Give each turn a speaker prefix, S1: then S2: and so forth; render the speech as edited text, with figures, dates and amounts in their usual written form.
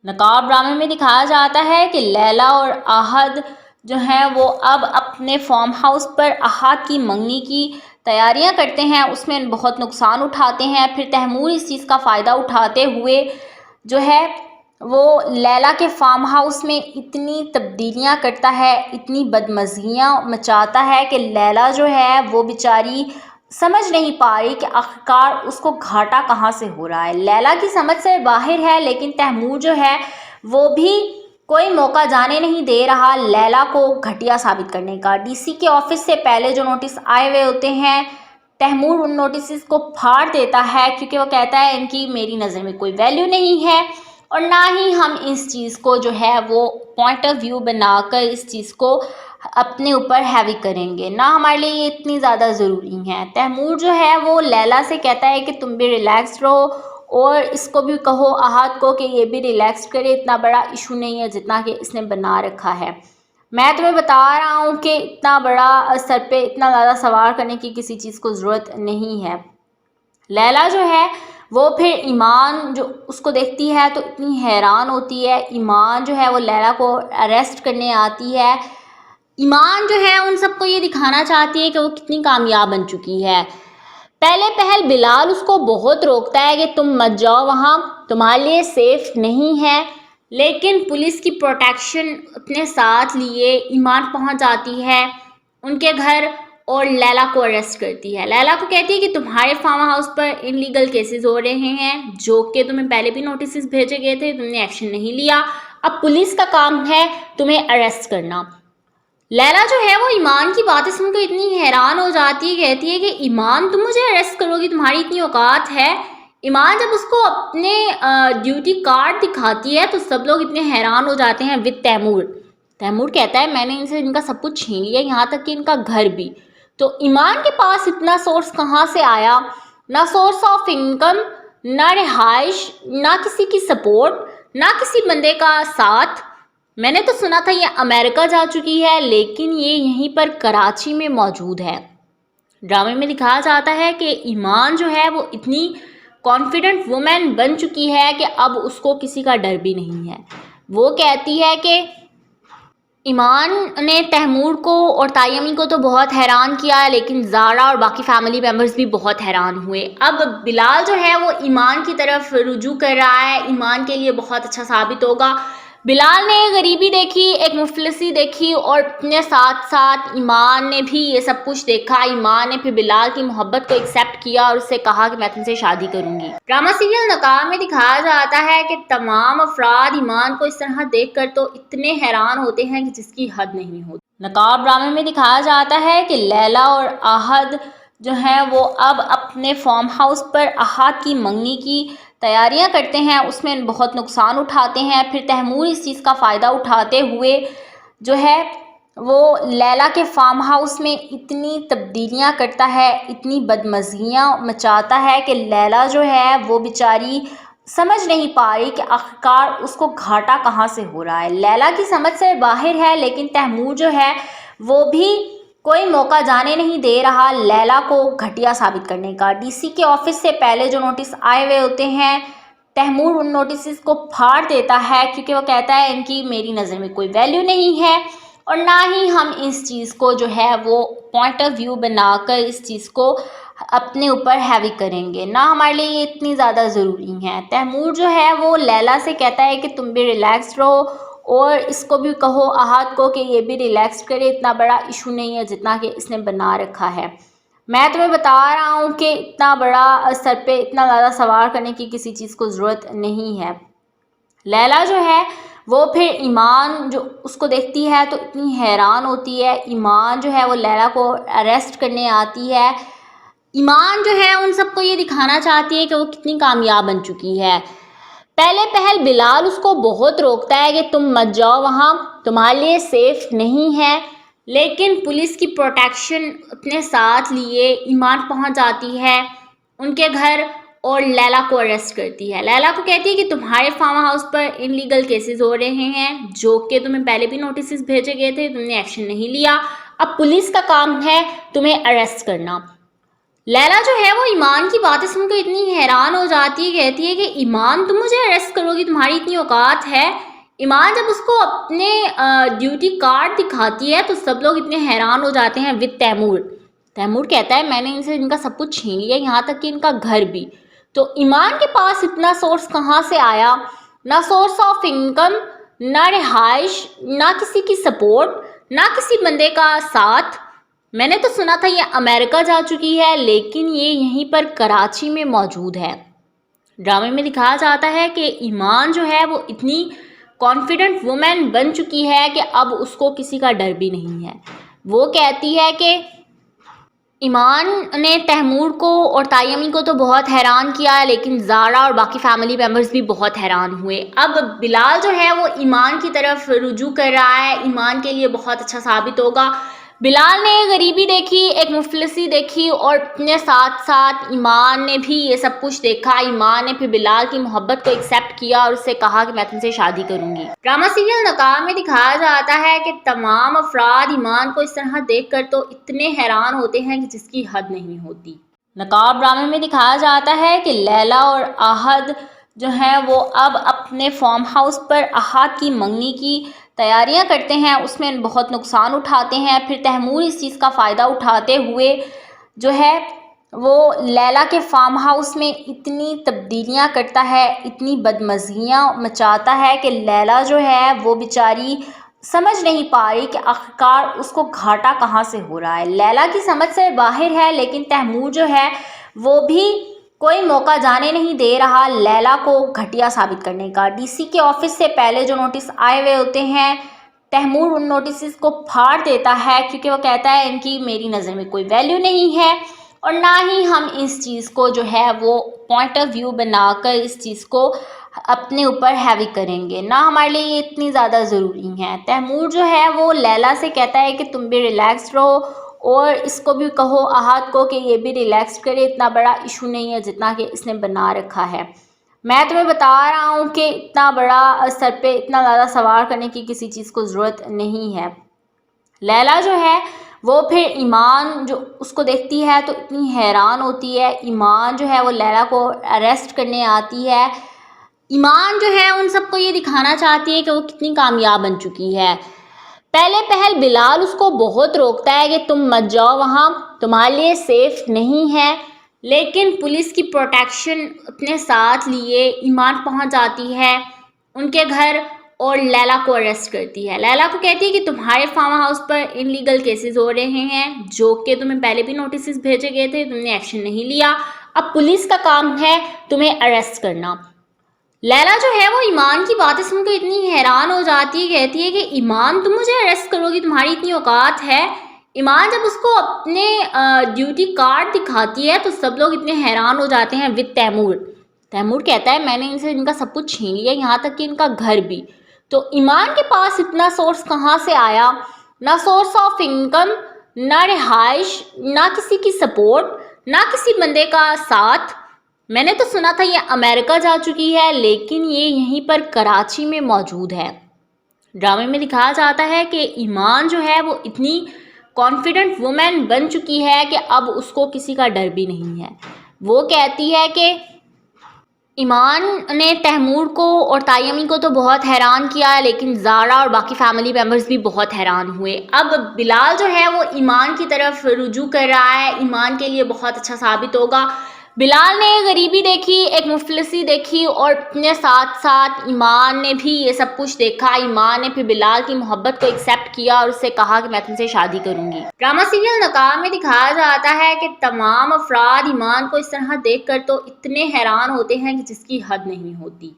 S1: نقاب ڈرامے میں دکھایا جاتا ہے کہ لیلا اور احد جو ہیں وہ اب اپنے فارم ہاؤس پر احد کی منگنی کی تیاریاں کرتے ہیں، اس میں بہت نقصان اٹھاتے ہیں۔ پھر تیمور اس چیز کا فائدہ اٹھاتے ہوئے جو ہے وہ لیلا کے فارم ہاؤس میں اتنی تبدیلیاں کرتا ہے، اتنی بدمزگیاں مچاتا ہے کہ لیلا جو ہے وہ بیچاری سمجھ نہیں پا رہی کہ آخرکار اس کو گھاٹا کہاں سے ہو رہا ہے۔ لیلا کی سمجھ سے باہر ہے، لیکن تیمور جو ہے وہ بھی کوئی موقع جانے نہیں دے رہا لیلا کو گھٹیا ثابت کرنے کا۔ ڈی سی کے آفس سے پہلے جو نوٹس آئے ہوئے ہوتے ہیں، تیمور ان نوٹسز کو پھاڑ دیتا ہے، کیونکہ وہ کہتا ہے ان کی میری نظر میں کوئی ویلیو نہیں ہے، اور نہ ہی ہم اس چیز کو جو ہے وہ پوائنٹ آف ویو بنا کر اس چیز کو اپنے اوپر ہیوی کریں گے، نہ ہمارے لیے یہ اتنی زیادہ ضروری ہے۔ تیمور جو ہے وہ لیلا سے کہتا ہے کہ تم بھی ریلیکس رہو، اور اس کو بھی کہو احد کو کہ یہ بھی ریلیکس کرے، اتنا بڑا ایشو نہیں ہے جتنا کہ اس نے بنا رکھا ہے۔ میں تمہیں بتا رہا ہوں کہ اتنا بڑا سر پہ اتنا زیادہ سوار کرنے کی کسی چیز کو ضرورت نہیں ہے۔ لیلا جو ہے وہ پھر ایمان جو اس کو دیکھتی ہے تو اتنی حیران ہوتی ہے۔ ایمان جو ہے وہ لیلا کو اریسٹ کرنے آتی ہے۔ ایمان جو ہے ان سب کو یہ دکھانا چاہتی ہے کہ وہ کتنی کامیاب بن چکی ہے۔ پہلے پہل بلال اس کو بہت روکتا ہے کہ تم مت جاؤ وہاں، تمہارے لیے سیف نہیں ہے، لیکن پولیس کی پروٹیکشن اپنے ساتھ لیے ایمان پہنچ جاتی ہے ان کے گھر اور لیلا کو اریسٹ کرتی ہے۔ لیلا کو کہتی ہے کہ تمہارے فارم ہاؤس پر انلیگل کیسز ہو رہے ہیں، جو کہ تمہیں پہلے بھی نوٹسز بھیجے گئے تھے، تم نے ایکشن نہیں لیا، اب پولیس کا کام ہے تمہیں اریسٹ کرنا۔ لیلا جو ہے وہ ایمان کی باتیں سن کر اتنی حیران ہو جاتی ہے، کہتی ہے کہ ایمان تم مجھے اریسٹ کرو گی، تمہاری اتنی اوقات ہے؟ ایمان جب اس کو اپنے ڈیوٹی کارڈ دکھاتی ہے تو سب لوگ اتنے حیران ہو جاتے ہیں ود تیمور۔ تیمور کہتا ہے میں نے ان سے ان کا سب کچھ چھین لیا، یہاں تک کہ ان کا گھر بھی۔ تو ایمان کے پاس اتنا سورس کہاں سے آیا؟ نہ سورس آف انکم، نہ رہائش، نہ کسی کی سپورٹ، نہ کسی بندے کا ساتھ۔ میں نے تو سنا تھا یہ امریکہ جا چکی ہے، لیکن یہ یہیں پر کراچی میں موجود ہے۔ ڈرامے میں دکھایا جاتا ہے کہ ایمان جو ہے وہ اتنی کانفیڈنٹ وومن بن چکی ہے کہ اب اس کو کسی کا ڈر بھی نہیں ہے۔ وہ کہتی ہے کہ ایمان نے تیمور کو اور تائیمی کو تو بہت حیران کیا، لیکن زارا اور باقی فیملی ممبرز بھی بہت حیران ہوئے۔ اب بلال جو ہے وہ ایمان کی طرف رجوع کر رہا ہے، ایمان کے لیے بہت اچھا ثابت ہوگا۔ بلال نے غریبی دیکھی، ایک مفلسی دیکھی، اور اپنے ساتھ ساتھ ایمان نے بھی یہ سب کچھ دیکھا۔ ایمان نے پھر بلال کی محبت کو ایکسیپٹ کیا اور اس سے کہا کہ میں تم سے شادی کروں گی۔ ڈرامہ سیریل نقاب میں دکھایا جاتا ہے کہ تمام افراد ایمان کو اس طرح دیکھ کر تو اتنے حیران ہوتے ہیں کہ جس کی حد نہیں ہوتی۔ نقاب ڈرامے میں دکھایا جاتا ہے کہ لیلا اور احد جو ہیں وہ اب اپنے فارم ہاؤس پر احد کی منگنی کی تیاریاں کرتے ہیں، اس میں بہت نقصان اٹھاتے ہیں۔ پھر تیمور اس چیز کا فائدہ اٹھاتے ہوئے جو ہے وہ لیلا کے فارم ہاؤس میں اتنی تبدیلیاں کرتا ہے، اتنی بدمزگیاں مچاتا ہے کہ لیلا جو ہے وہ بیچاری سمجھ نہیں پا رہی کہ آخرکار اس کو گھاٹا کہاں سے ہو رہا ہے۔ لیلا کی سمجھ سے باہر ہے، لیکن تیمور جو ہے وہ بھی کوئی موقع جانے نہیں دے رہا لیلا کو گھٹیا ثابت کرنے کا۔ ڈی سی کے آفس سے پہلے جو نوٹس آئے ہوئے ہوتے ہیں، تیمور ان نوٹسز کو پھاڑ دیتا ہے، کیونکہ وہ کہتا ہے ان کی میری نظر میں کوئی ویلیو نہیں ہے، اور نہ ہی ہم اس چیز کو جو ہے وہ پوائنٹ آف ویو بنا کر اس چیز کو اپنے اوپر ہیوی کریں گے، نہ ہمارے لیے یہ اتنی زیادہ ضروری ہے۔ تیمور جو ہے وہ لیلا سے کہتا ہے کہ تم بھی ریلیکس رہو، اور اس کو بھی کہو احد کو کہ یہ بھی ریلیکس کرے، اتنا بڑا ایشو نہیں ہے جتنا کہ اس نے بنا رکھا ہے۔ میں تمہیں بتا رہا ہوں کہ اتنا بڑا سر پہ اتنا زیادہ سوار کرنے کی کسی چیز کو ضرورت نہیں ہے۔ لیلا جو ہے وہ پھر ایمان جو اس کو دیکھتی ہے تو اتنی حیران ہوتی ہے۔ ایمان جو ہے وہ لیلا کو اریسٹ کرنے آتی ہے۔ ایمان جو ہے ان سب کو یہ دکھانا چاہتی ہے کہ وہ کتنی کامیاب بن چکی ہے۔ پہلے پہل بلال اس کو بہت روکتا ہے کہ تم مت جاؤ وہاں، تمہارے لیے سیف نہیں ہے، لیکن پولیس کی پروٹیکشن اپنے ساتھ لیے ایمان پہنچ جاتی ہے ان کے گھر اور لیلا کو اریسٹ کرتی ہے۔ لیلا کو کہتی ہے کہ تمہارے فارم ہاؤس پر انلیگل کیسز ہو رہے ہیں، جو کہ تمہیں پہلے بھی نوٹسز بھیجے گئے تھے، تم نے ایکشن نہیں لیا، اب پولیس کا کام ہے تمہیں اریسٹ کرنا۔ لیلا جو ہے وہ ایمان کی باتیں سن کر اتنی حیران ہو جاتی ہے، کہتی ہے کہ ایمان تم مجھے اریسٹ کرو گی، تمہاری اتنی اوقات ہے؟ ایمان جب اس کو اپنے ڈیوٹی کارڈ دکھاتی ہے تو سب لوگ اتنے حیران ہو جاتے ہیں ود تیمور۔ تیمور کہتا ہے میں نے ان سے ان کا سب کچھ چھین لیا، یہاں تک کہ ان کا گھر بھی۔ تو ایمان کے پاس اتنا سورس کہاں سے آیا؟ نہ سورس آف انکم، نہ رہائش، نہ کسی کی سپورٹ، نہ کسی بندے کا ساتھ۔ میں نے تو سنا تھا یہ امریکہ جا چکی ہے، لیکن یہ یہیں پر کراچی میں موجود ہے۔ ڈرامے میں دکھایا جاتا ہے کہ ایمان جو ہے وہ اتنی کانفیڈنٹ وومن بن چکی ہے کہ اب اس کو کسی کا ڈر بھی نہیں ہے۔ وہ کہتی ہے کہ ایمان نے تیمور کو اور تائیمی کو تو بہت حیران کیا ہے، لیکن زارا اور باقی فیملی ممبرز بھی بہت حیران ہوئے۔ اب بلال جو ہے وہ ایمان کی طرف رجوع کر رہا ہے، ایمان کے لیے بہت اچھا ثابت ہوگا۔ بلال نے غریبی دیکھی، ایک مفلسی دیکھی، اور اپنے ساتھ ساتھ ایمان نے بھی یہ سب کچھ دیکھا۔ ایمان نے پھر بلال کی محبت کو ایکسیپٹ کیا اور اس سے کہا کہ میں تم سے شادی کروں گی۔ ڈرامہ سیریل نقاب میں دکھایا جاتا ہے کہ تمام افراد ایمان کو اس طرح دیکھ کر تو اتنے حیران ہوتے ہیں کہ جس کی حد نہیں ہوتی۔ نقاب ڈرامے میں دکھایا جاتا ہے کہ لیلا اور احد جو ہیں وہ اب اپنے فارم ہاؤس پر احد کی منگنی کی تیاریاں کرتے ہیں، اس میں بہت نقصان اٹھاتے ہیں۔ پھر تیمور اس چیز کا فائدہ اٹھاتے ہوئے جو ہے وہ لیلا کے فارم ہاؤس میں اتنی تبدیلیاں کرتا ہے، اتنی بدمزگیاں مچاتا ہے کہ لیلا جو ہے وہ بیچاری سمجھ نہیں پا رہی کہ آخرکار اس کو گھاٹا کہاں سے ہو رہا ہے۔ لیلا کی سمجھ سے باہر ہے، لیکن تیمور جو ہے وہ بھی کوئی موقع جانے نہیں دے رہا لیلا کو گھٹیا ثابت کرنے کا۔ ڈی سی کے آفس سے پہلے جو نوٹس آئے ہوئے ہوتے ہیں، تیمور ان نوٹسز کو پھاڑ دیتا ہے، کیونکہ وہ کہتا ہے ان کی میری نظر میں کوئی ویلیو نہیں ہے، اور نہ ہی ہم اس چیز کو جو ہے وہ پوائنٹ آف ویو بنا کر اس چیز کو اپنے اوپر ہیوی کریں گے، نہ ہمارے لیے یہ اتنی زیادہ ضروری ہیں۔ تیمور جو ہے وہ لیلا سے کہتا ہے کہ تم بھی ریلیکس رہو، اور اس کو بھی کہو احد کو کہ یہ بھی ریلیکس کرے، اتنا بڑا ایشو نہیں ہے جتنا کہ اس نے بنا رکھا ہے۔ میں تمہیں بتا رہا ہوں کہ اتنا بڑا سر پہ اتنا زیادہ سوار کرنے کی کسی چیز کو ضرورت نہیں ہے۔ لیلا جو ہے وہ پھر ایمان جو اس کو دیکھتی ہے تو اتنی حیران ہوتی ہے۔ ایمان جو ہے وہ لیلا کو اریسٹ کرنے آتی ہے۔ ایمان جو ہے ان سب کو یہ دکھانا چاہتی ہے کہ وہ کتنی کامیاب بن چکی ہے۔ پہلے پہل بلال اس کو بہت روکتا ہے کہ تم مت جاؤ وہاں، تمہارے لیے سیف نہیں ہے، لیکن پولیس کی پروٹیکشن اپنے ساتھ لیے ایمان پہنچ جاتی ہے ان کے گھر اور لیلا کو اریسٹ کرتی ہے۔ لیلا کو کہتی ہے کہ تمہارے فارم ہاؤس پر انلیگل کیسز ہو رہے ہیں، جو کہ تمہیں پہلے بھی نوٹسز بھیجے گئے تھے، تم نے ایکشن نہیں لیا، اب پولیس کا کام ہے تمہیں اریسٹ کرنا۔ لیلا جو ہے وہ ایمان کی باتیں سن کر اتنی حیران ہو جاتی ہے، کہتی ہے کہ ایمان تم مجھے اریسٹ کرو گی، تمہاری اتنی اوقات ہے؟ ایمان جب اس کو اپنے ڈیوٹی کارڈ دکھاتی ہے تو سب لوگ اتنے حیران ہو جاتے ہیں ود تیمور۔ تیمور کہتا ہے میں نے ان سے ان کا سب کچھ چھین لیا، یہاں تک کہ ان کا گھر بھی۔ تو ایمان کے پاس اتنا سورس کہاں سے آیا؟ نہ سورس آف انکم، نہ رہائش، نہ کسی کی سپورٹ، نہ کسی بندے کا ساتھ۔ میں نے تو سنا تھا یہ امریکہ جا چکی ہے، لیکن یہ یہیں پر کراچی میں موجود ہے۔ ڈرامے میں دکھایا جاتا ہے کہ ایمان جو ہے وہ اتنی کانفیڈنٹ وومن بن چکی ہے کہ اب اس کو کسی کا ڈر بھی نہیں ہے۔ وہ کہتی ہے کہ ایمان نے تیمور کو اور تائیمی کو تو بہت حیران کیا ہے، لیکن زارا اور باقی فیملی ممبرز بھی بہت حیران ہوئے۔ اب بلال جو ہے وہ ایمان کی طرف رجوع کر رہا ہے، ایمان کے لیے بہت اچھا ثابت ہوگا۔ بلال نے غریبی دیکھی، ایک مفلسی دیکھی، اور اپنے ساتھ ساتھ ایمان نے بھی یہ سب کچھ دیکھا۔ ایمان نے پھر بلال کی محبت کو ایکسیپٹ کیا اور اس سے کہا کہ میں تم سے شادی کروں گی۔ ڈرامہ سیریل نقاب میں دکھایا جاتا ہے کہ تمام افراد ایمان کو اس طرح دیکھ کر تو اتنے حیران ہوتے ہیں کہ جس کی حد نہیں ہوتی۔